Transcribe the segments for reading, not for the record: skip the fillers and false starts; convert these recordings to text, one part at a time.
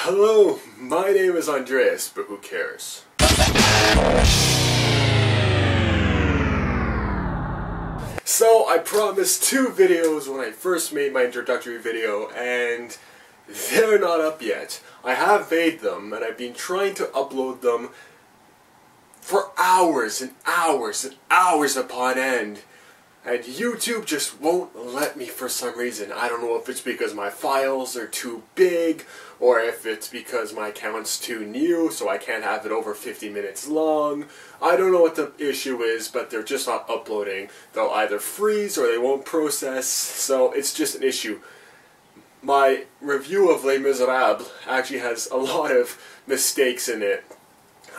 Hello, my name is Andreas, but who cares? So, I promised 2 videos when I first made my introductory video, and they're not up yet. I have made them, and I've been trying to upload them for hours and hours and hours upon end. And YouTube just won't let me for some reason. I don't know if it's because my files are too big, or if it's because my account's too new, so I can't have it over 50 minutes long. I don't know what the issue is, but they're just not uploading. They'll either freeze or they won't process, so it's just an issue. My review of Les Miserables actually has a lot of mistakes in it.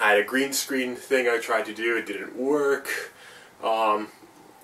I had a green screen thing I tried to do, it didn't work.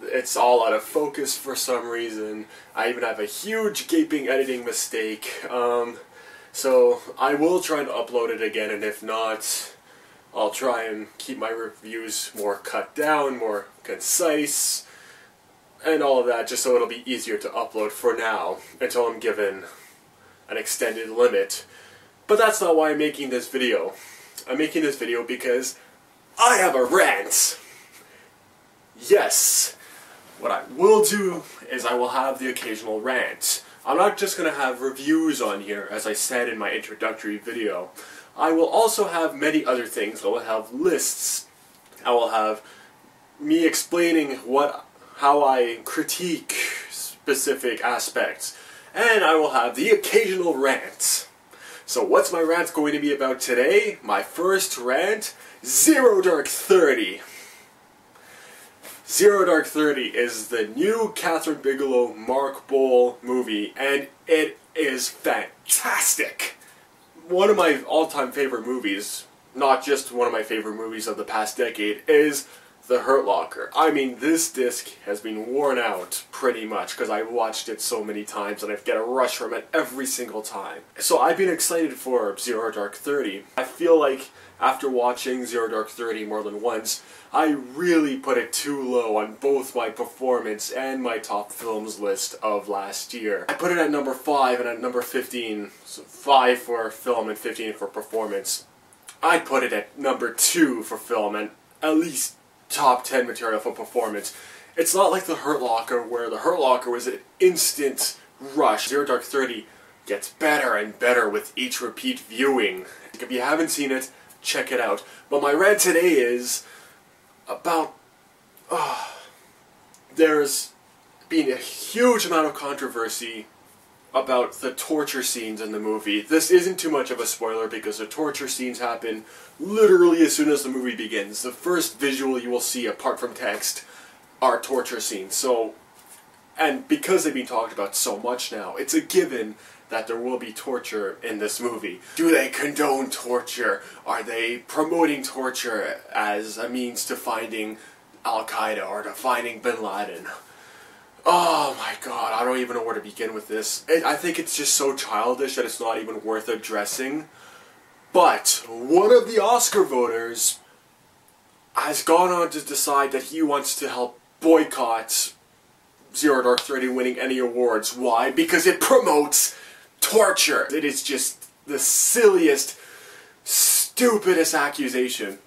It's all out of focus for some reason. I even have a huge gaping editing mistake. So I will try and upload it again, and if not, I'll try and keep my reviews more cut down, more concise, and all of that, just so it'll be easier to upload for now, until I'm given an extended limit. But that's not why I'm making this video. I'm making this video because I have a rant! Yes! What I will do is I will have the occasional rant. I'm not just going to have reviews on here, as I said in my introductory video. I will also have many other things. I will have lists. I will have me explaining how I critique specific aspects. And I will have the occasional rant. So what's my rant going to be about today? My first rant, Zero Dark 30. Zero Dark 30 is the new Catherine Bigelow, Mark Boal movie, and it is fantastic! One of my all-time favorite movies, not just one of my favorite movies of the past decade, is The Hurt Locker. I mean, this disc has been worn out pretty much, because I've watched it so many times and I get a rush from it every single time. So I've been excited for Zero Dark 30. I feel like after watching Zero Dark 30 more than once, I really put it too low on both my performance and my top films list of last year. I put it at number 5 and at number 15, so 5 for film and 15 for performance. I put it at number 2 for film and at least top 10 material for performance. It's not like The Hurt Locker, where The Hurt Locker was an instant rush. Zero Dark 30 gets better and better with each repeat viewing. If you haven't seen it, check it out. But my rant today is about, there's been a huge amount of controversy about the torture scenes in the movie. This isn't too much of a spoiler because the torture scenes happen literally as soon as the movie begins. The first visual you will see, apart from text, are torture scenes. So, and because they've been talked about so much now, it's a given that there will be torture in this movie. Do they condone torture? Are they promoting torture as a means to finding Al-Qaeda or to finding Bin Laden? Oh my god, I don't even know where to begin with this. I think it's just so childish that it's not even worth addressing. But one of the Oscar voters has gone on to decide that he wants to help boycott Zero Dark 30 winning any awards. Why? Because it promotes torture. It is just the silliest, stupidest accusation.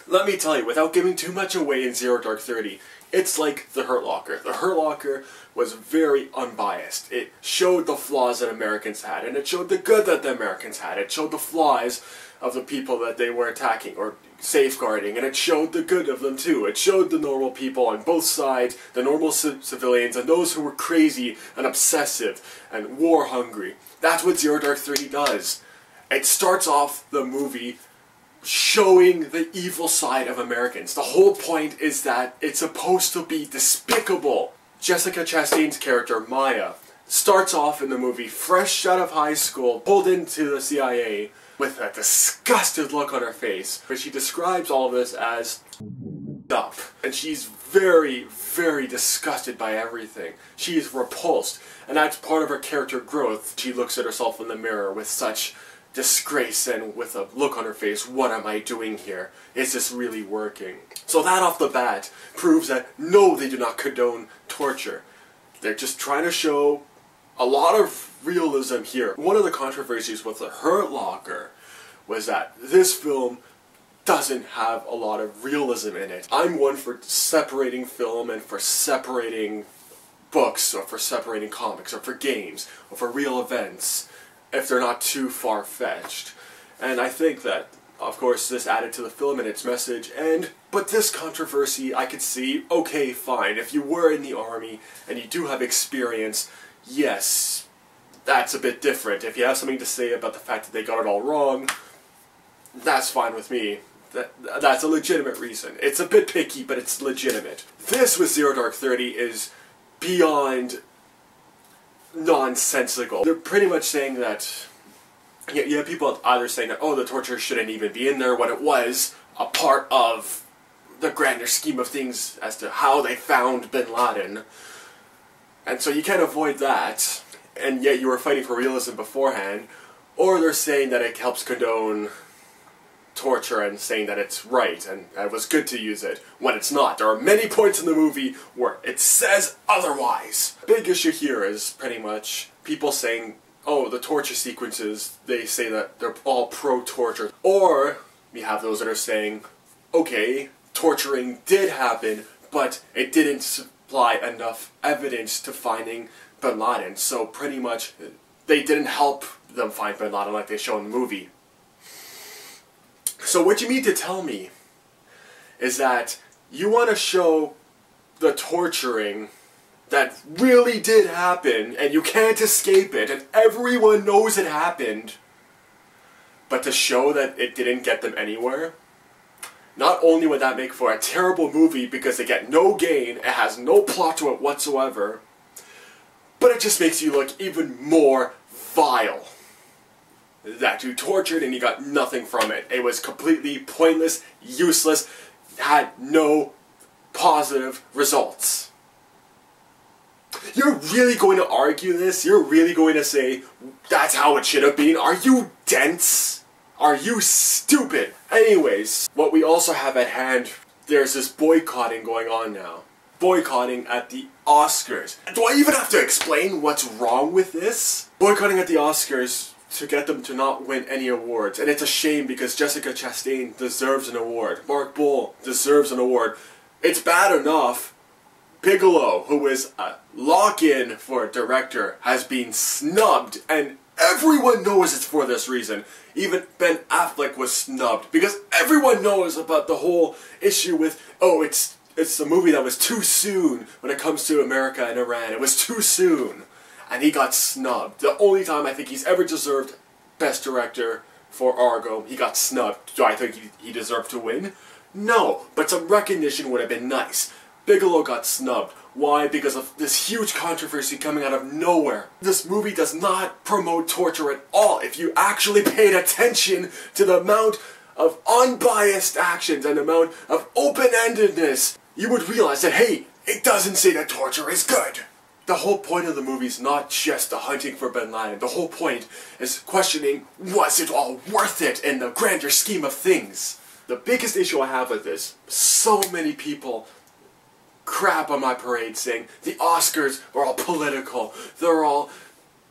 Let me tell you, without giving too much away in Zero Dark 30, it's like The Hurt Locker. The Hurt Locker was very unbiased. It showed the flaws that Americans had, and it showed the good that the Americans had. It showed the flaws of the people that they were attacking or safeguarding, and it showed the good of them too. It showed the normal people on both sides, the normal civilians, and those who were crazy and obsessive and war-hungry. That's what Zero Dark 30 does. It starts off the movie showing the evil side of Americans. The whole point is that it's supposed to be despicable. Jessica Chastain's character, Maya, starts off in the movie fresh out of high school, pulled into the CIA with a disgusted look on her face. But she describes all of this as up. And she's very, very disgusted by everything. She is repulsed. And that's part of her character growth. She looks at herself in the mirror with such disgrace and with a look on her face, what am I doing here? Is this really working? So that off the bat proves that no, they do not condone torture. They're just trying to show a lot of realism here. One of the controversies with The Hurt Locker was that this film doesn't have a lot of realism in it. I'm one for separating film and for separating books, or for separating comics, or for games, or for real events, if they're not too far-fetched. And I think that, of course, this added to the film and its message, but this controversy, I could see, okay, fine, if you were in the army, and you do have experience, yes, that's a bit different. If you have something to say about the fact that they got it all wrong, that's fine with me. That's a legitimate reason. It's a bit picky, but it's legitimate. This with Zero Dark 30 is beyond nonsensical. They're pretty much saying that, you have people either saying that, oh, the torture shouldn't even be in there, when it was a part of the grander scheme of things as to how they found Bin Laden. And so you can't avoid that, and yet you were fighting for realism beforehand. Or they're saying that it helps condone torture and saying that it's right and it was good to use it, when it's not. There are many points in the movie where it says otherwise. Big issue here is pretty much people saying, oh, the torture sequences, they say that they're all pro-torture. Or you have those that are saying, okay, torturing did happen, but it didn't supply enough evidence to finding Bin Laden, so pretty much they didn't help them find Bin Laden like they show in the movie. So what you mean to tell me is that you want to show the torturing that really did happen, and you can't escape it, and everyone knows it happened, but to show that it didn't get them anywhere? Not only would that make for a terrible movie because they get no gain, it has no plot to it whatsoever, but it just makes you look even more vile. That you tortured and you got nothing from it. It was completely pointless, useless, had no positive results. You're really going to argue this? You're really going to say, that's how it should have been? Are you dense? Are you stupid? Anyways, what we also have at hand, there's this boycotting going on now. Boycotting at the Oscars. Do I even have to explain what's wrong with this? Boycotting at the Oscars to get them to not win any awards. And it's a shame because Jessica Chastain deserves an award. Mark Bull deserves an award. It's bad enough Bigelow, who is a lock-in for director, has been snubbed, and everyone knows it's for this reason. Even Ben Affleck was snubbed, because everyone knows about the whole issue with, oh, it's a movie that was too soon when it comes to America and Iran. It was too soon. And he got snubbed. The only time I think he's ever deserved Best Director for Argo, he got snubbed. Do I think he deserved to win? No, but some recognition would have been nice. Bigelow got snubbed. Why? Because of this huge controversy coming out of nowhere. This movie does not promote torture at all. If you actually paid attention to the amount of unbiased actions and the amount of open-endedness, you would realize that, hey, it doesn't say that torture is good. The whole point of the movie is not just the hunting for Bin Laden. The whole point is questioning, was it all worth it in the grander scheme of things? The biggest issue I have with this, so many people crap on my parade saying the Oscars are all political, they're all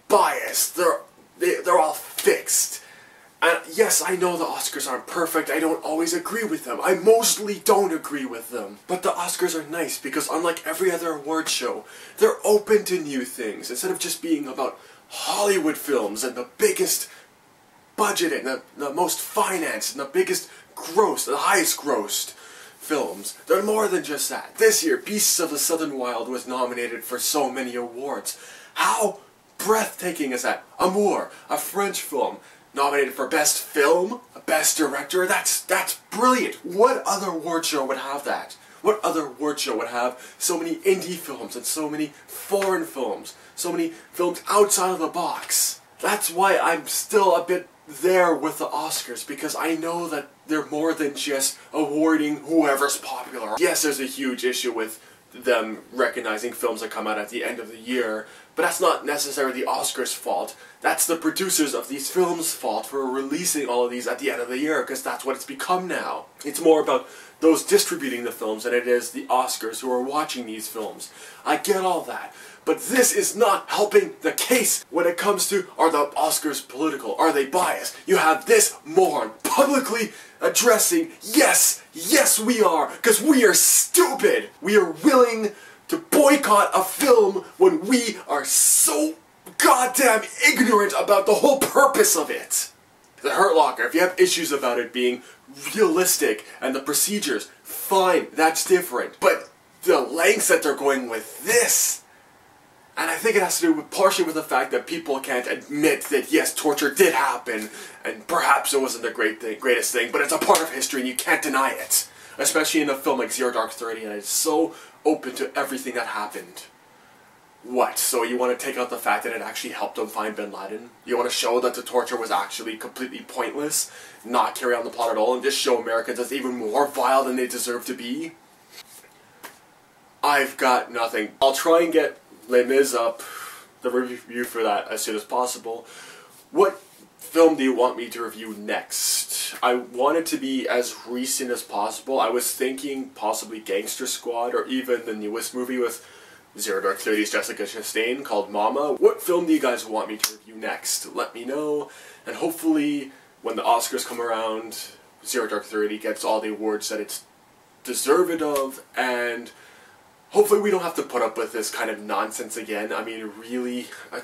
biased, they're all fixed. And yes, I know the Oscars aren't perfect, I don't always agree with them, I mostly don't agree with them. But the Oscars are nice because unlike every other award show, they're open to new things. Instead of just being about Hollywood films and the biggest budget and the most finance and the biggest gross, the highest grossed films. They're more than just that. This year, Beasts of the Southern Wild was nominated for so many awards. How breathtaking is that? Amour, a French film, nominated for Best Film, Best Director. That's brilliant. What other award show would have that? What other award show would have so many indie films and so many foreign films? So many films outside of the box? That's why I'm still a bit there with the Oscars, because I know that they're more than just awarding whoever's popular. Yes, there's a huge issue with them recognizing films that come out at the end of the year, But that's not necessarily the Oscars' fault. That's the producers of these films' fault for releasing all of these at the end of the year, because that's what it's become now. It's more about those distributing the films than it is the Oscars who are watching these films. I get all that. But this is not helping the case when it comes to, are the Oscars political? Are they biased? You have this moron publicly addressing, yes, we are, because we are stupid. We are willing to boycott a film when we are so goddamn ignorant about the whole purpose of it. The Hurt Locker, if you have issues about it being realistic and the procedures, fine, that's different. But the lengths that they're going with this, and I think it has to do partially with the fact that people can't admit that yes, torture did happen, and perhaps it wasn't the greatest thing, but it's a part of history and you can't deny it. Especially in a film like Zero Dark 30, and it's so open to everything that happened. What? So you want to take out the fact that it actually helped them find Bin Laden? You want to show that the torture was actually completely pointless, not carry on the plot at all, and just show Americans as even more vile than they deserve to be? I've got nothing. I'll try and get Les Mis up, the review for that, as soon as possible. What film do you want me to review next? I want it to be as recent as possible. I was thinking possibly Gangster Squad, or even the newest movie with Zero Dark 30's Jessica Chastain called Mama. What film do you guys want me to review next? Let me know, and hopefully when the Oscars come around, Zero Dark 30 gets all the awards that it's deserved of, and hopefully we don't have to put up with this kind of nonsense again. I mean, really, I'm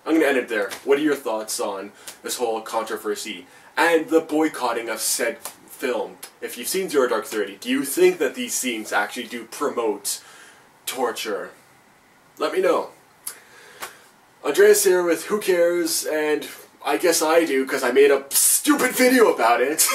going to end it there. What are your thoughts on this whole controversy and the boycotting of said film? If you've seen Zero Dark 30, do you think that these scenes actually do promote torture? Let me know. Andreas here with Who Cares, and I guess I do because I made a stupid video about it.